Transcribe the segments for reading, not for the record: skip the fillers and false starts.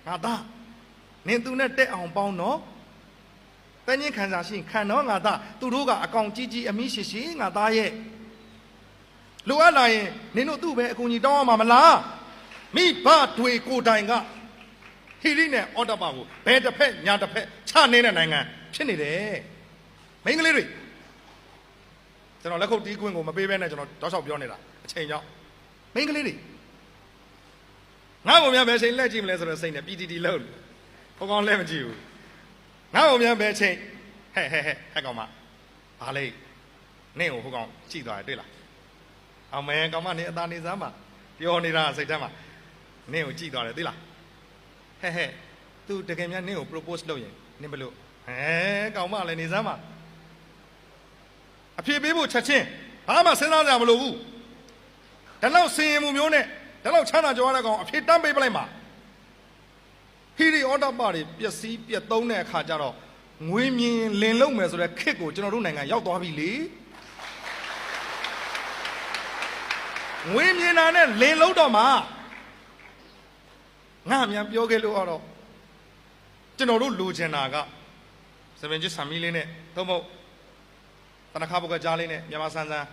ငါသားနင်သူနဲ့တက်အောင်ပေါင်းတော့တန်းချင်းခံစားရှိခံတော့ငါသားသူတို့ကအကောင်ကြီးကြီးအမိရှိရှိငါသားရဲ့လိုအပ်လာရင်နင်တို့သူ့ပဲအကူကြီးတောင်းရမှာမလားမိဘတွေကိုတိုင်ကဟီရိနဲ့အော်တပါကိုဘယ်တစ်ဖက်ညာတစ်ဖက်ချနေတဲ့နိုင်ငံဖြစ်နေတယ်မိန်းကလေးတွေကျွန်တော်လက်ခုပ်တီးခွင့်ကိုမပေးဘဲနဲ့ကျွန်တော်တောက်လျှောက်ပြောနေတာအချိန်ကြောင့်မိန်းကလေးတွေငါ့ကိုများဘယ်ချိန်လက်ကြည့်မလဲဆိုတော့စိတ်နဲ့ PTT လောက်ဟိုကောင်လက်မကြည့်ဘူးငါ့ကိုများဘယ်ချိန်ဟဲ့ကောင်မဘာလဲနင့်ကိုဟိုကောင်ကြည့်သွားတယ်တွေ့လားအောင်မဲကောင်မနေအသာနေစမ်းပါပြောနေတာစိတ်ထဲမှာနင့်ကိုကြည့်သွားတယ်သိလားဟဲ့သူတကယ်များနင့်ကို propose လုပ်ရင်နင့်ဘလို့ကောင်မလည်းနေစမ်းပါအဖြစ်ပေးဖို့ချက်ချင်းဘာမှစဉ်းစားကြမလို့ဘူးဒါတော့စင်ရင်မှုမျိုးနဲ့ဒါတော့ချမ်းသာကြွားတဲ့ကောင်အဖြစ်တန်းပေးပလိုက်မှာဟီရီအော်တာပါတွေပျက်စီးပြတ်သုံးတဲ့အခါကျတော့ငွေမြင်လင်လုံးမယ်ဆိုတဲ့ခစ်ကိုကျွန်တော်တို့နိုင်ငံရောက်သွားပြီလေငွေမြင်တာနဲ့လင်လုံးတော့မှာငါမြန်ပြောခဲ့လို့တော့ကျွန်တော်တို့လိုချင်တာက7ချစ်ဆာမီလေးနဲ့သို့မဟုတ်တနခါပုတ်ကကြားလေးနဲ့မြန်မာဆန်းဆန်း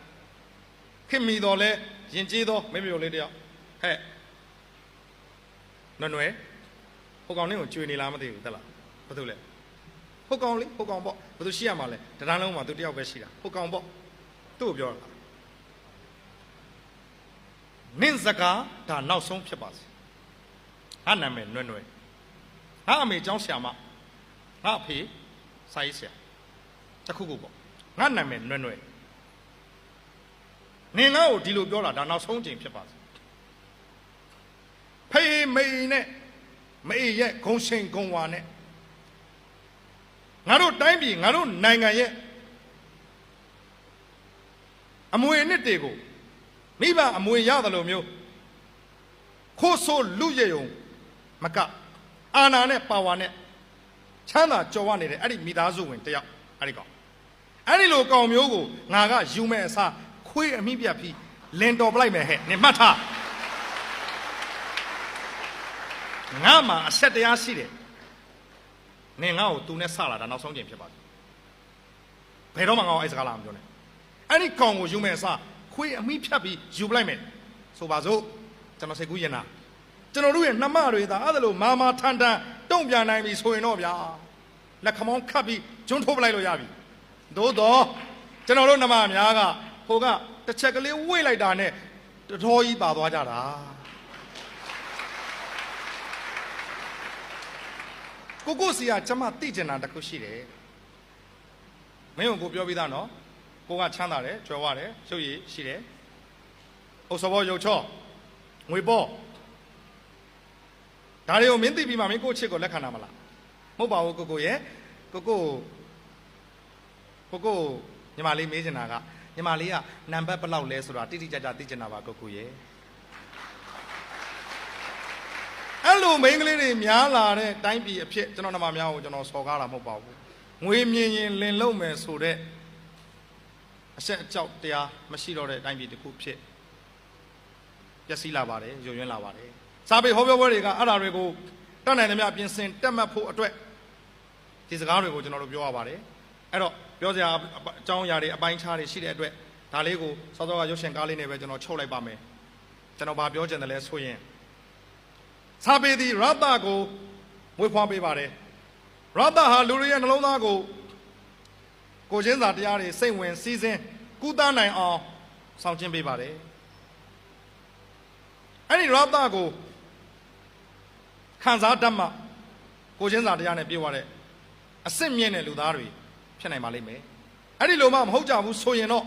ခင်မီတော်လဲရင်ကျေးသောမိမျိုးလေးတယောက်ဟဲ့နွယ်ဟိုကောင်လေးကိုကျွေနေလားမသိဘူးတက်လားဘာလို့လဲဟိုကောင်လေးဟိုကောင်ပေါ့ဘာလို့ရှိရမှာလဲတန်းလုံးမှာသူတယောက်ပဲရှိတာဟိုကောင်ပေါ့သူ့ကိုပြောတာနင့်စကားဒါနောက်ဆုံးဖြစ်ပါစေဟာနာမည်နွယ်ဟာအမေကျောင်းဆရာမငါအဖေစာရေးဆရာတခုခုပေါ့ငါနာမည်နွယ်နင်ငါ့ကိုဒီလိုပြောတာဒါနောက်ဆုံးချိန်ဖြစ်ပါစေဖေးမိန်နဲ့မေးရဲ့ဂုံရှိန်ဂုံဝါနဲ့ငါတို့တိုင်းပြည်ငါတို့နိုင်ငံရဲ့အမွေအနှစ်တွေကိုမိဘအမွေရတယ်လို့မျိုးခိုးဆိုးလူရယုံမကအာနာနဲ့ပါဝါနဲ့ချမ်းသာကြော်ဝနေတဲ့အဲ့ဒီမိသားစုဝင်တယောက်အဲ့ဒီကောင်အဲ့ဒီလိုကောင်မျိုးကိုငါကယူမဲ့အစားခွေးအမိပြတ်ပြီးလင်တော်ပလိုက်မယ်ဟဲ့နင်မှတ်ထားငါမှာအဆက်တရားရှိတယ်နင်ငါ့ကိုသူနဲ့ဆလာတာနောက်ဆုံးချိန်ဖြစ်ပါတယ်ဘယ်တော့မှငါ့ကိုအဲ့စကားလာမပြောနဲ့အဲ့ဒီကောင်ကိုယူမဲ့အစားခွေးအမိဖြတ်ပြီးယူပလိုက်မယ်ဆိုပါစို့ကျွန်တော်စိတ်ကူးရင်တာကျွန်တော်တို့ရဲ့နှမတွေသာအဲ့ဒါလိုမာထန်တုံ့ပြန်နိုင်ပြီဆိုရင်တော့ဗျာလက်ခမောင်းခတ်ပြီးဂျွန်းထိုးပလိုက်လို့ရပြီသို့တော့ကျွန်တော်တို့နှမများကဟိုကတစ်ချက်ကလေးဝေ့လိုက်တာနဲ့တတော်ကြီးပါသွားကြတာကိုစီကကျမသိကျင်တာတခုရှိတယ်မင်းကိုပြောပြီးသားနော်ကိုကချမ်းသာတယ်ကြွယ်ဝတယ်ရုပ်ရည်ရှိတယ်အုပ်စောဘောရုပ်ချောငွေပေါ်ဒါတွေကိုမင်းသိပြီးမှမင်းကိုချစ်ကိုလက်ခံတာမလားမဟုတ်ပါဘူးကိုရဲ့ကိုညီမလေးမေးချင်တာကညီမလေးကနံပါတ်ဘယ်လောက်လဲဆိုတာတိတိကျကျသိချင်တာပါကိုရဲ့အဲ့လိုမိန်းကလေးတွေများလာတဲ့တိုင်းပြည်အဖြစ်ကျွန်တော်နှမများကိုကျွန်တော်စော်ကားတာမဟုတ်ပါဘူးငွေမြင်ရင်လင်လုံးမယ်ဆိုတဲ့အဆက်အကြောက်တရားမရှိတော့တဲ့တိုင်းပြည်တစ်ခုဖြစ်ပျက်စီးလာပါတယ်ယွံ့ယွင်းလာပါတယ်စာပေဟောပြောပွဲတွေကအဲ့ဒါတွေကိုတတ်နိုင်သမျှပြင်ဆင်တက်မှတ်ဖို့အတွက်ဒီစကားတွေကိုကျွန်တော်တို့ပြောရပါတယ်အဲ့တော့ပြောစရာအကြောင်းအရာတွေအပိုင်းခြားတွေရှိတဲ့အတွက်ဒါလေးကိုစောစောကရုပ်ရှင်ကားလေးနဲ့ပဲကျွန်တော်ချုပ်လိုက်ပါမယ်ကျွန်တော်ဗာပြောချင်တယ်လဲဆိုရင်စာပေသည်ရတကိုမွေးဖွားပေးပါတယ်ရတဟာလူတွေရဲ့နှလုံးသားကိုချင်းစာတရားတွေစိတ်ဝင်စည်းစင်းကုသနိုင်အောင်ဆောင်ကျဉ်ပေးပါတယ်အဲ့ဒီရတကိုခံစားတတ်မှကိုချင်းစာတရားနဲ့ပြေဝတဲ့အစစ်မြင့်တဲ့လူသားတွေဖြစ်နိုင်ပါလိမ့်မယ်အဲ့ဒီလိုမှမဟုတ်ကြဘူးဆိုရင်တော့